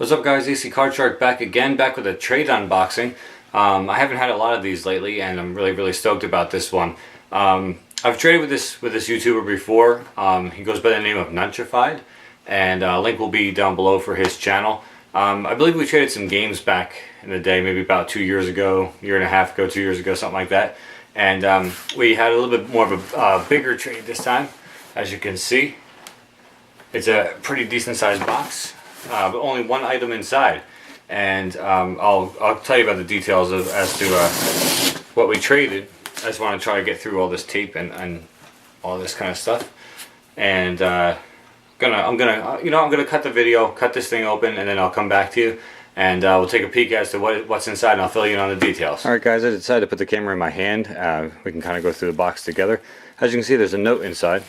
What's up, guys? ACCardShark back again, back with a trade unboxing. I haven't had a lot of these lately, and I'm really stoked about this one. I've traded with this YouTuber before. He goes by the name of Nunchified, and link will be down below for his channel. I believe we traded some games back in the day, maybe about 2 years ago, year and a half ago, 2 years ago, something like that. And we had a little bit more of a bigger trade this time, as you can see. It's a pretty decent sized box. But only one item inside, and I'll tell you about the details as to what we traded. I just want to try to get through all this tape and all this kind of stuff, and I'm gonna cut the video, cut this thing open, and then I'll come back to you, and we'll take a peek as to what's inside, and I'll fill you in on the details. All right, guys, I decided to put the camera in my hand. We can kind of go through the box together. As you can see, there's a note inside.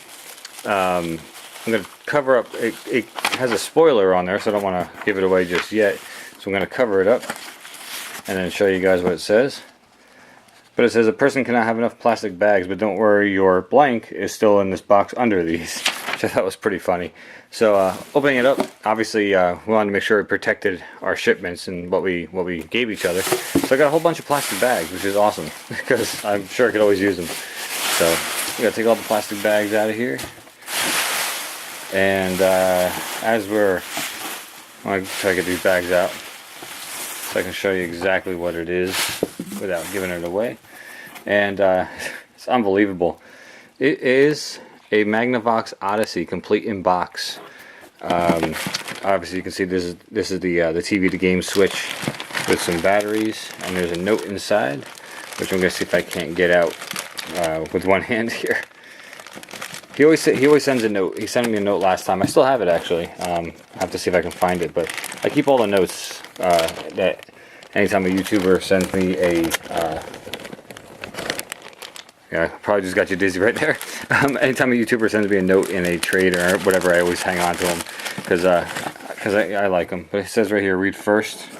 I'm going to cover up, it has a spoiler on there, so I don't want to give it away just yet. So I'm going to cover it up and then show you guys what it says. But it says a person cannot have enough plastic bags, but don't worry, your blank is still in this box under these, which I thought was pretty funny. So opening it up, obviously we wanted to make sure we protected our shipments and what we gave each other. So I got a whole bunch of plastic bags, which is awesome because I'm sure I could always use them. So we got to take all the plastic bags out of here. And as I want to try to get these bags out so I can show you exactly what it is without giving it away. And it's unbelievable. It is a Magnavox Odyssey complete in box. Obviously you can see this is the TV to game switch with some batteries, and there's a note inside, which I'm going to see if I can't get out with one hand here. He always sends a note. He sent me a note last time. I still have it, actually. I have to see if I can find it, but I keep all the notes that anytime a YouTuber sends me a yeah, probably just got you dizzy right there. Anytime a YouTuber sends me a note in a trade or whatever, I always hang on to them because I like them. But it says right here, read first,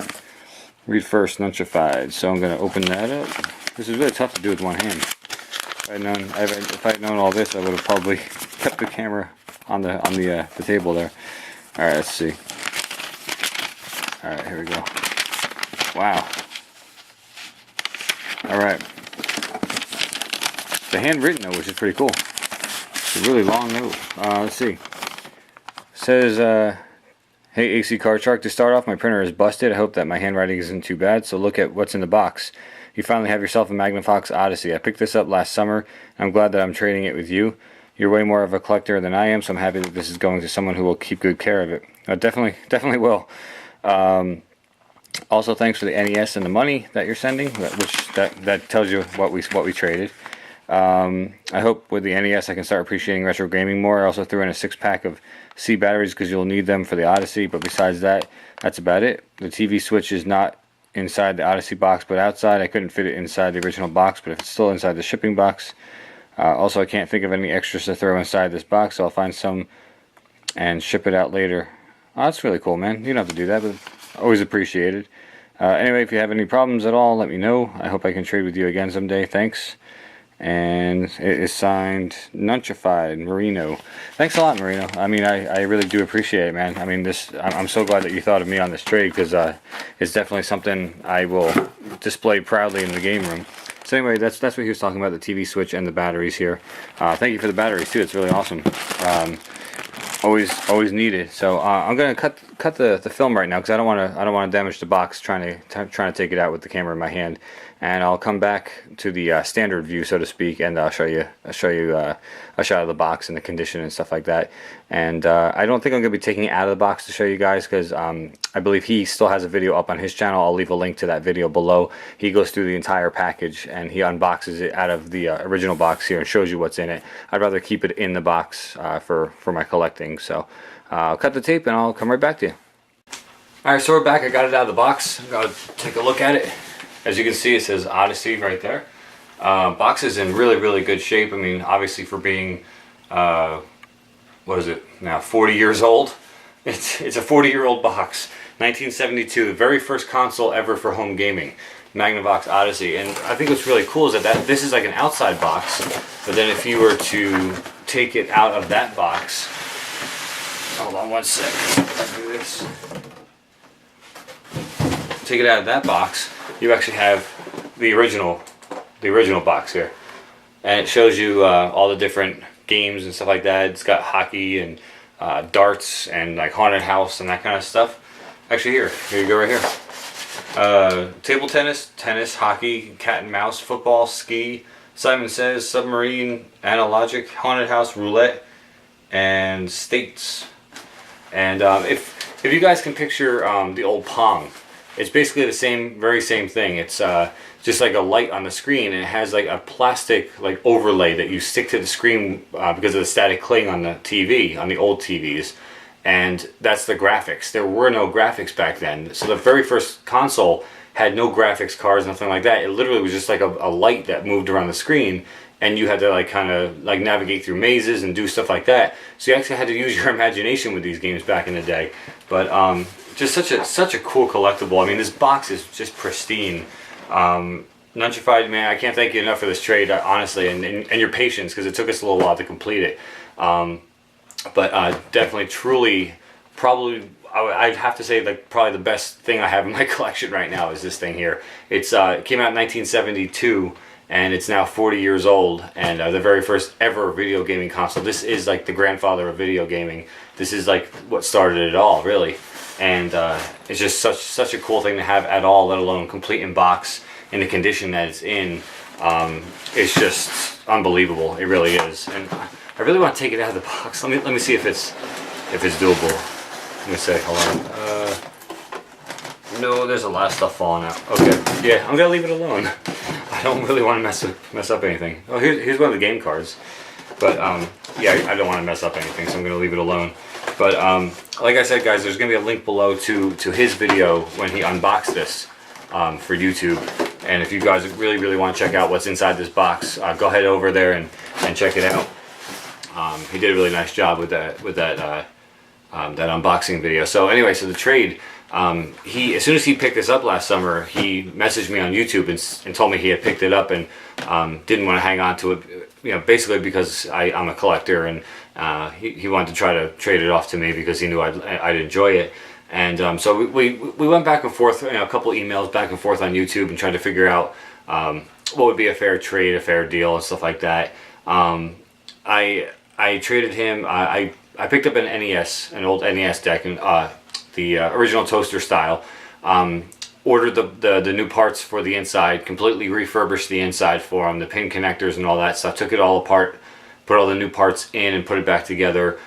Nunchified. So I'm going to open that up. This is really tough to do with one hand. If I had known all this, I would have probably kept the camera on the table there. All right, let's see. All right, here we go. Wow. All right. The handwritten note, which is pretty cool. It's a really long note. Let's see. It says, "Hey ACCardShark, to start off, my printer is busted. I hope that my handwriting isn't too bad. So look at what's in the box. You finally have yourself a Magnavox Odyssey. I picked this up last summer. I'm glad that I'm trading it with you. You're way more of a collector than I am, so I'm happy that this is going to someone who will keep good care of it." Definitely will. Also, thanks for the NES and the money that you're sending, which that tells you what we traded. I hope with the NES I can start appreciating retro gaming more. I also threw in a 6-pack of C batteries because you'll need them for the Odyssey, but besides that, that's about it. The TV switch is not inside the Odyssey box but outside. I couldn't fit it inside the original box, but if it's still inside the shipping box. Also, I can't think of any extras to throw inside this box, so I'll find some and ship it out later. Oh, that's really cool, man. You don't have to do that, but always appreciated. Anyway, if you have any problems at all, let me know. I hope I can trade with you again someday. Thanks. And it is signed Nunchified Marino. Thanks a lot, Marino. I mean, I really do appreciate it, man. I mean, I'm so glad that you thought of me on this trade, because it's definitely something I will display proudly in the game room. So anyway, that's what he was talking about, the TV switch and the batteries here. Thank you for the batteries too. It's really awesome. Always needed. So I'm gonna cut the film right now because I don't want to damage the box trying to take it out with the camera in my hand. And I'll come back to the standard view, so to speak, and I'll show you a shot of the box and the condition and stuff like that. And I don't think I'm gonna be taking it out of the box to show you guys because I believe he still has a video up on his channel. I'll leave a link to that video below. He goes through the entire package and he unboxes it out of the original box here and shows you what's in it. I'd rather keep it in the box for my collecting. So I'll cut the tape and I'll come right back to you. Alright, so we're back. I got it out of the box. I'm gonna take a look at it. As you can see, it says Odyssey right there. Box is in really good shape. I mean, obviously for being what is it now, 40 years old. It's a 40-year-old box. 1972, the very first console ever for home gaming, Magnavox Odyssey. And I think what's really cool is that this is like an outside box, but then if you were to take it out of that box, hold on one second, let's do this. take it out of that box, you actually have the original box here, and it shows you all the different games and stuff like that. It's got hockey and darts and like haunted house and that kind of stuff. Actually, here you go right here. Table tennis, hockey, cat and mouse, football, ski, Simon Says, submarine, analogic, haunted house, roulette, and states. And if you guys can picture the old Pong, it's basically the very same thing. It's just like a light on the screen, and it has like a plastic like overlay that you stick to the screen because of the static cling on the TV, on the old TVs. And that's the graphics. There were no graphics back then. So the very first console had no graphics cards, nothing like that. It literally was just like a light that moved around the screen, and you had to like kind of like navigate through mazes and do stuff like that. So you actually had to use your imagination with these games back in the day. But just such a cool collectible. I mean, this box is just pristine. Nunchified, man, I can't thank you enough for this trade, honestly, and your patience, because it took us a little while to complete it. But definitely, truly, probably, I'd have to say, like, probably the best thing I have in my collection right now is this thing here. It came out in 1972, and it's now 40 years old, and the very first ever video gaming console. This is like the grandfather of video gaming. This is like what started it all, really. And it's just such a cool thing to have at all, let alone complete in box in the condition that it's in. It's just unbelievable. It really is. And I really want to take it out of the box. Let me see if it's doable. Let me say, hold on. No, there's a lot of stuff falling out. Okay, yeah, I'm gonna leave it alone. I don't really want to mess up anything. Oh, here's one of the game cards. But yeah, I don't want to mess up anything, so I'm gonna leave it alone. But like I said, guys, there's gonna be a link below to his video when he unboxed this for YouTube. And if you guys really want to check out what's inside this box, go ahead over there and check it out. He did a really nice job with that unboxing video. So anyway, so the trade, as soon as he picked this up last summer, he messaged me on YouTube and told me he had picked it up and didn't want to hang on to it, you know, basically because I'm a collector, and he wanted to try to trade it off to me because he knew I'd enjoy it. And so we went back and forth, you know, a couple emails back and forth on YouTube and tried to figure out what would be a fair trade, a fair deal, and stuff like that. I traded him. I picked up an NES, an old NES deck, and the original toaster style. Ordered the new parts for the inside, completely refurbished the inside for him, the pin connectors and all that stuff. Took it all apart, put all the new parts in, and put it back together.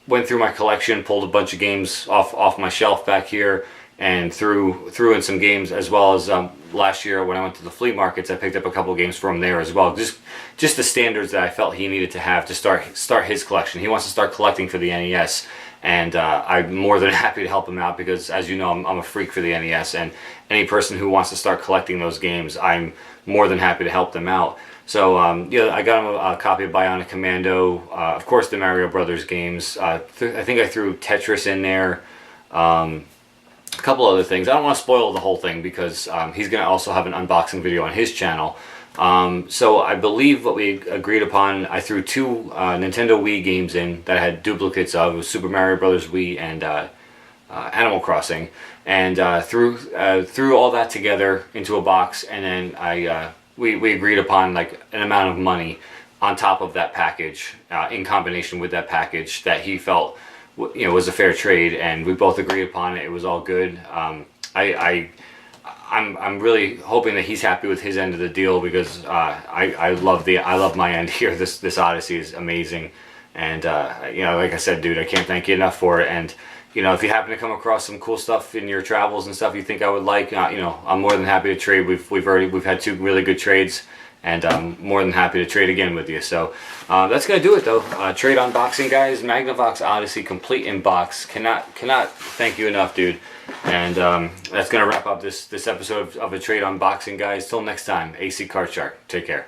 Went through my collection, pulled a bunch of games off my shelf back here, and threw in some games, as well as last year when I went to the flea markets, I picked up a couple games from there as well. Just the standards that I felt he needed to have to start his collection. He wants to start collecting for the NES, and I'm more than happy to help him out because, as you know, I'm a freak for the NES, and any person who wants to start collecting those games, I'm more than happy to help them out. So yeah, I got him a copy of Bionic Commando, of course the Mario Brothers games. I think I threw Tetris in there. A couple other things. I don't want to spoil the whole thing because he's going to also have an unboxing video on his channel. So I believe what we agreed upon, I threw two Nintendo Wii games in that I had duplicates of. It was Super Mario Brothers Wii and Animal Crossing, and threw all that together into a box, and then we agreed upon like an amount of money on top of that package, in combination with that package that he felt, you know, was a fair trade, and we both agreed upon it. It was all good. I'm really hoping that he's happy with his end of the deal because I love my end here. This Odyssey is amazing, and you know, like I said, dude, I can't thank you enough for it. And you know, if you happen to come across some cool stuff in your travels and stuff you think I would like, you know, I'm more than happy to trade. We've had two really good trades, and I'm more than happy to trade again with you. So that's gonna do it though. Trade unboxing, guys. Magnavox Odyssey complete in box. Cannot thank you enough, dude. And that's gonna wrap up this episode of a trade unboxing, guys. Till next time, ACCardShark. Take care.